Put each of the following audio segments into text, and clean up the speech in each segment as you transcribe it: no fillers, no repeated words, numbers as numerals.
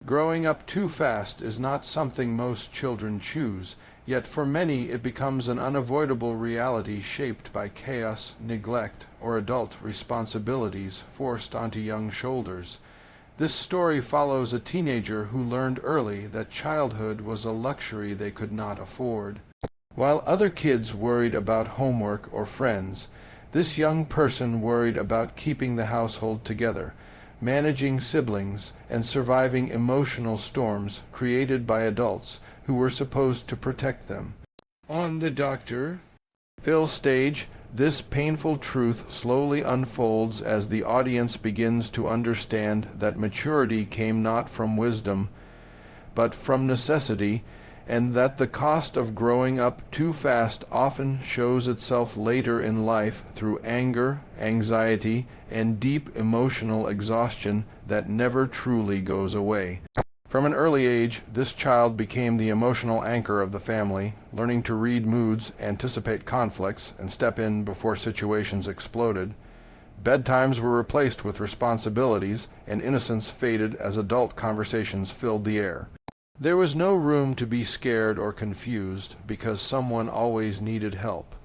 Growing up too fast is not something most children choose, yet for many it becomes an unavoidable reality shaped by chaos, neglect, or adult responsibilities forced onto young shoulders. This story follows a teenager who learned early that childhood was a luxury they could not afford. While other kids worried about homework or friends, this young person worried about keeping the household together, managing siblings, and surviving emotional storms created by adults who were supposed to protect them. On the Dr. Phil stage, this painful truth slowly unfolds as the audience begins to understand that maturity came not from wisdom, but from necessity, and that the cost of growing up too fast often shows itself later in life through anger, anxiety, and deep emotional exhaustion that never truly goes away. From an early age, this child became the emotional anchor of the family, learning to read moods, anticipate conflicts, and step in before situations exploded. Bedtimes were replaced with responsibilities, and innocence faded as adult conversations filled the air. There was no room to be scared or confused because someone always needed help.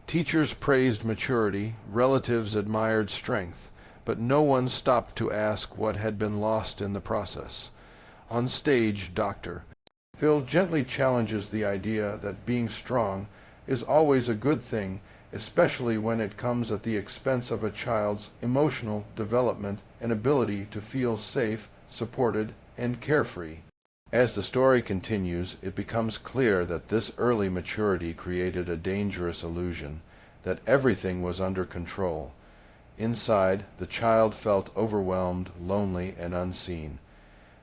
Teachers praised maturity, relatives admired strength, but no one stopped to ask what had been lost in the process. On stage, Dr. Phil gently challenges the idea that being strong is always a good thing, especially when it comes at the expense of a child's emotional development and ability to feel safe, supported, and carefree. As the story continues, it becomes clear that this early maturity created a dangerous illusion, that everything was under control. Inside, the child felt overwhelmed, lonely, and unseen.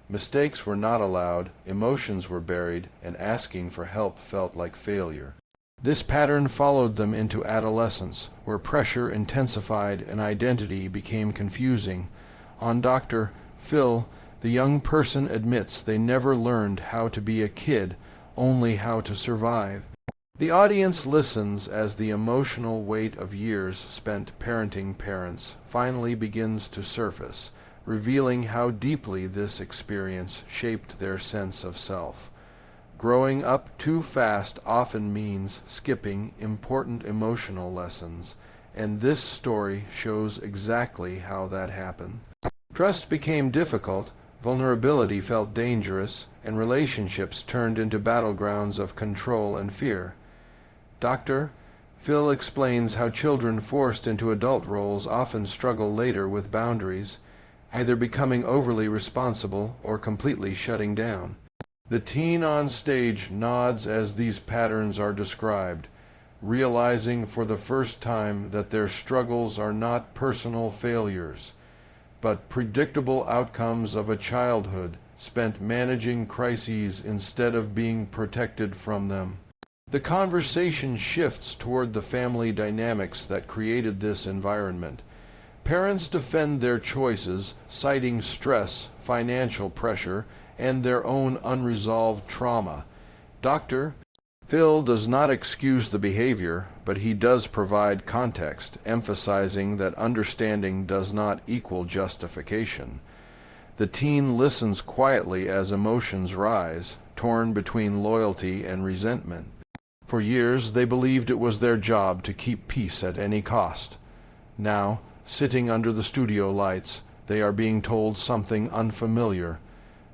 Mistakes were not allowed, emotions were buried, and asking for help felt like failure. This pattern followed them into adolescence, where pressure intensified and identity became confusing. On Dr. Phil, the young person admits they never learned how to be a kid, only how to survive. The audience listens as the emotional weight of years spent parenting parents finally begins to surface, revealing how deeply this experience shaped their sense of self. Growing up too fast often means skipping important emotional lessons, and this story shows exactly how that happened. Trust became difficult, vulnerability felt dangerous, and relationships turned into battlegrounds of control and fear. Dr. Phil explains how children forced into adult roles often struggle later with boundaries, either becoming overly responsible or completely shutting down. The teen on stage nods as these patterns are described, realizing for the first time that their struggles are not personal failures, but predictable outcomes of a childhood spent managing crises instead of being protected from them. The conversation shifts toward the family dynamics that created this environment. Parents defend their choices, citing stress, financial pressure, and their own unresolved trauma. Dr. Phil does not excuse the behavior, but he does provide context, emphasizing that understanding does not equal justification. The teen listens quietly as emotions rise, torn between loyalty and resentment. For years, they believed it was their job to keep peace at any cost. Now, sitting under the studio lights, they are being told something unfamiliar,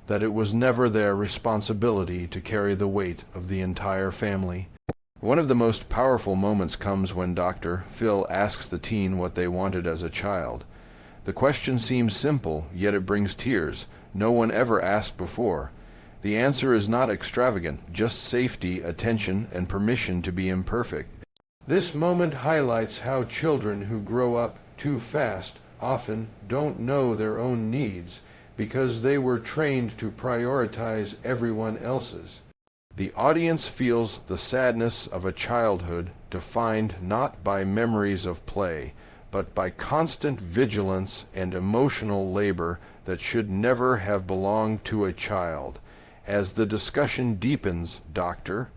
that it was never their responsibility to carry the weight of the entire family. One of the most powerful moments comes when Dr. Phil asks the teen what they wanted as a child. The question seems simple, yet it brings tears. No one ever asked before. The answer is not extravagant, just safety, attention, and permission to be imperfect. This moment highlights how children who grow up too fast often don't know their own needs, because they were trained to prioritize everyone else's. The audience feels the sadness of a childhood defined not by memories of play, but by constant vigilance and emotional labor that should never have belonged to a child. As the discussion deepens, Dr.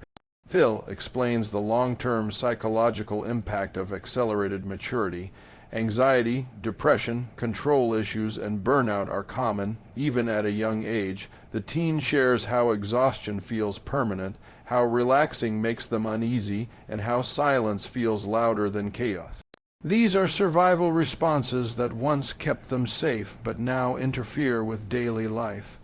Phil explains the long-term psychological impact of accelerated maturity, Anxiety, depression, control issues, and burnout are common, even at a young age. The teen shares how exhaustion feels permanent, how relaxing makes them uneasy, and how silence feels louder than chaos. These are survival responses that once kept them safe, but now interfere with daily life.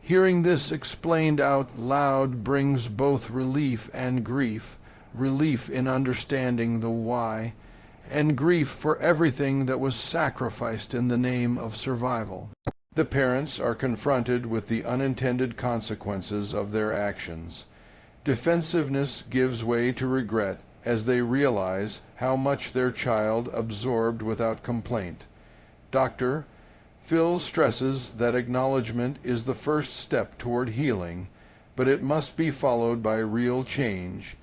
Hearing this explained out loud brings both relief and grief, relief in understanding the why, and grief for everything that was sacrificed in the name of survival. The parents are confronted with the unintended consequences of their actions. Defensiveness gives way to regret as they realize how much their child absorbed without complaint. Dr. Phil stresses that acknowledgement is the first step toward healing, but it must be followed by real change.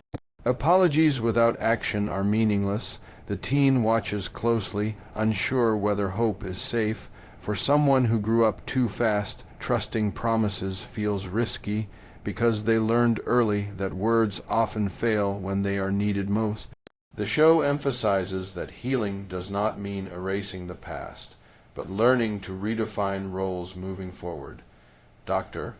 Apologies without action are meaningless. The teen watches closely, unsure whether hope is safe. For someone who grew up too fast, trusting promises feels risky because they learned early that words often fail when they are needed most. The show emphasizes that healing does not mean erasing the past, but learning to redefine roles moving forward. Dr.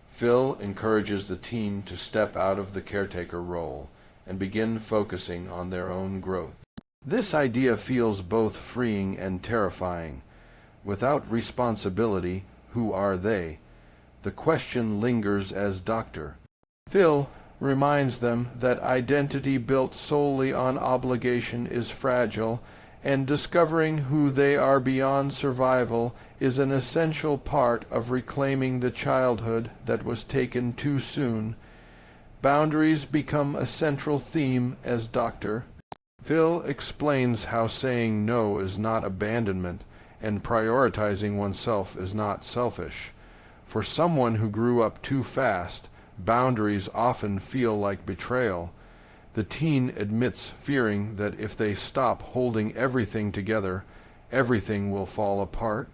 Phil encourages the teen to step out of the caretaker role and begin focusing on their own growth. This idea feels both freeing and terrifying. Without responsibility, who are they? The question lingers as Dr. Phil reminds them that identity built solely on obligation is fragile, and discovering who they are beyond survival is an essential part of reclaiming the childhood that was taken too soon. Boundaries become a central theme as Dr. Phil explains how saying no is not abandonment and prioritizing oneself is not selfish. For someone who grew up too fast, boundaries often feel like betrayal. The teen admits fearing that if they stop holding everything together, everything will fall apart.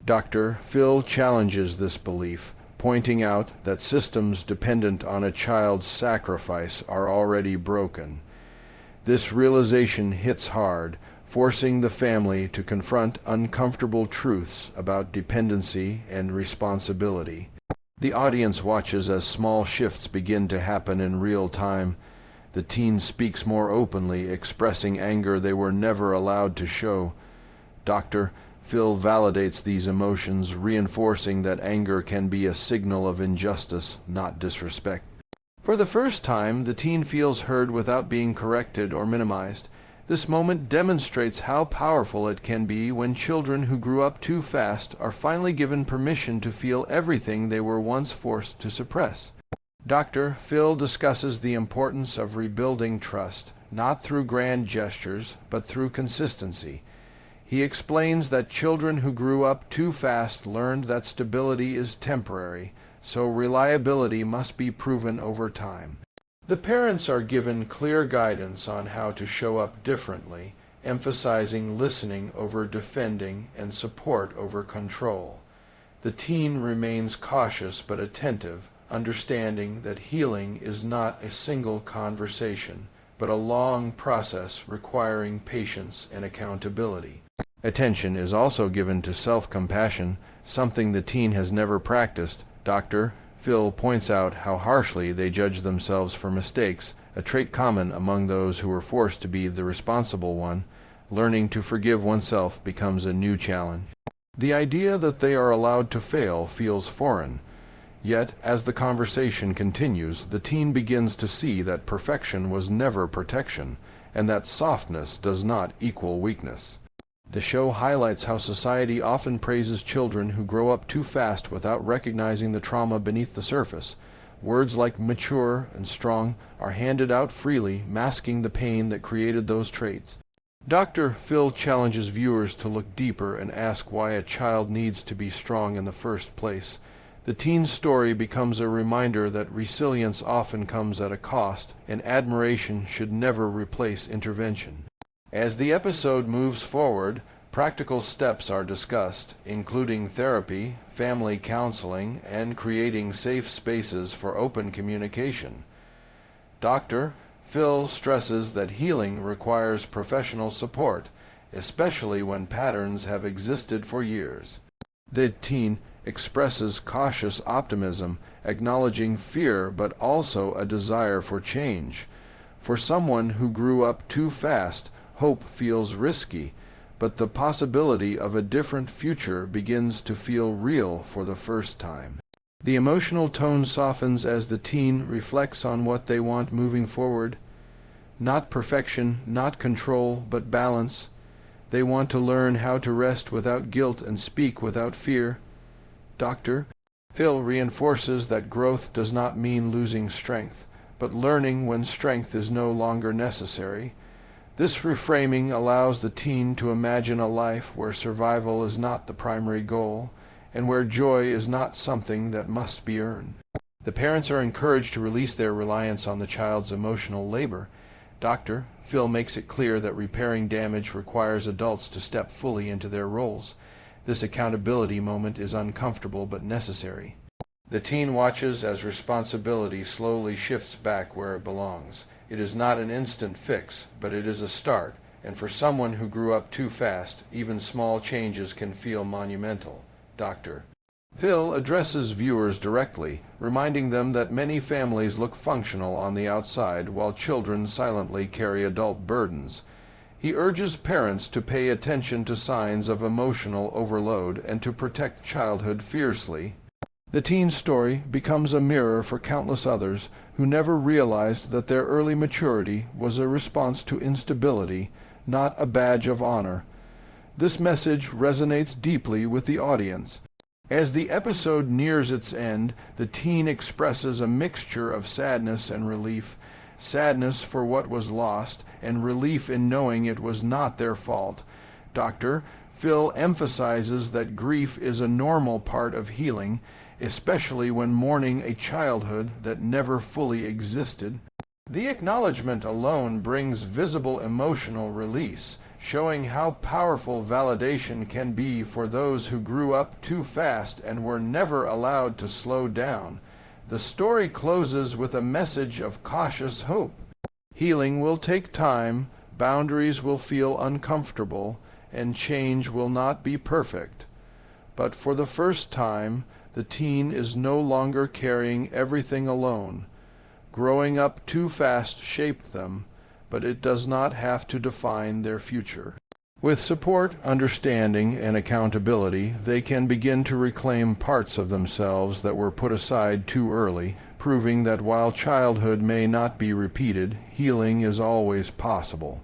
Dr. Phil challenges this belief, pointing out that systems dependent on a child's sacrifice are already broken. This realization hits hard, forcing the family to confront uncomfortable truths about dependency and responsibility. The audience watches as small shifts begin to happen in real time. The teen speaks more openly, expressing anger they were never allowed to show. Dr. Phil validates these emotions, reinforcing that anger can be a signal of injustice, not disrespect. For the first time, the teen feels heard without being corrected or minimized. This moment demonstrates how powerful it can be when children who grew up too fast are finally given permission to feel everything they were once forced to suppress. Dr. Phil discusses the importance of rebuilding trust, not through grand gestures, but through consistency. He explains that children who grew up too fast learned that stability is temporary, so reliability must be proven over time. The parents are given clear guidance on how to show up differently, emphasizing listening over defending and support over control. The teen remains cautious but attentive, understanding that healing is not a single conversation, but a long process requiring patience and accountability. Attention is also given to self-compassion, something the teen has never practiced. Dr. Phil points out how harshly they judge themselves for mistakes, a trait common among those who were forced to be the responsible one. Learning to forgive oneself becomes a new challenge. The idea that they are allowed to fail feels foreign. Yet, as the conversation continues, the teen begins to see that perfection was never protection, and that softness does not equal weakness. The show highlights how society often praises children who grow up too fast without recognizing the trauma beneath the surface. Words like mature and strong are handed out freely, masking the pain that created those traits. Dr. Phil challenges viewers to look deeper and ask why a child needs to be strong in the first place. The teen's story becomes a reminder that resilience often comes at a cost, and admiration should never replace intervention. As the episode moves forward, practical steps are discussed, including therapy, family counseling, and creating safe spaces for open communication. Dr. Phil stresses that healing requires professional support, especially when patterns have existed for years. The teen expresses cautious optimism, acknowledging fear but also a desire for change. For someone who grew up too fast, hope feels risky, but the possibility of a different future begins to feel real for the first time. The emotional tone softens as the teen reflects on what they want moving forward. Not perfection, not control, but balance. They want to learn how to rest without guilt and speak without fear. Dr. Phil reinforces that growth does not mean losing strength, but learning when strength is no longer necessary. This reframing allows the teen to imagine a life where survival is not the primary goal, and where joy is not something that must be earned. The parents are encouraged to release their reliance on the child's emotional labor. Dr. Phil makes it clear that repairing damage requires adults to step fully into their roles. This accountability moment is uncomfortable but necessary. The teen watches as responsibility slowly shifts back where it belongs. It is not an instant fix, but it is a start, and for someone who grew up too fast, even small changes can feel monumental. Dr. Phil addresses viewers directly, reminding them that many families look functional on the outside while children silently carry adult burdens. He urges parents to pay attention to signs of emotional overload and to protect childhood fiercely. The teen story becomes a mirror for countless others who never realized that their early maturity was a response to instability, not a badge of honor. This message resonates deeply with the audience. As the episode nears its end, the teen expresses a mixture of sadness and relief, sadness for what was lost, and relief in knowing it was not their fault. Dr. Phil emphasizes that grief is a normal part of healing, especially when mourning a childhood that never fully existed. The acknowledgement alone brings visible emotional release, showing how powerful validation can be for those who grew up too fast and were never allowed to slow down. The story closes with a message of cautious hope. Healing will take time, boundaries will feel uncomfortable, and change will not be perfect. But for the first time, the teen is no longer carrying everything alone. Growing up too fast shaped them, but it does not have to define their future. With support, understanding, and accountability, they can begin to reclaim parts of themselves that were put aside too early, proving that while childhood may not be repeated, healing is always possible.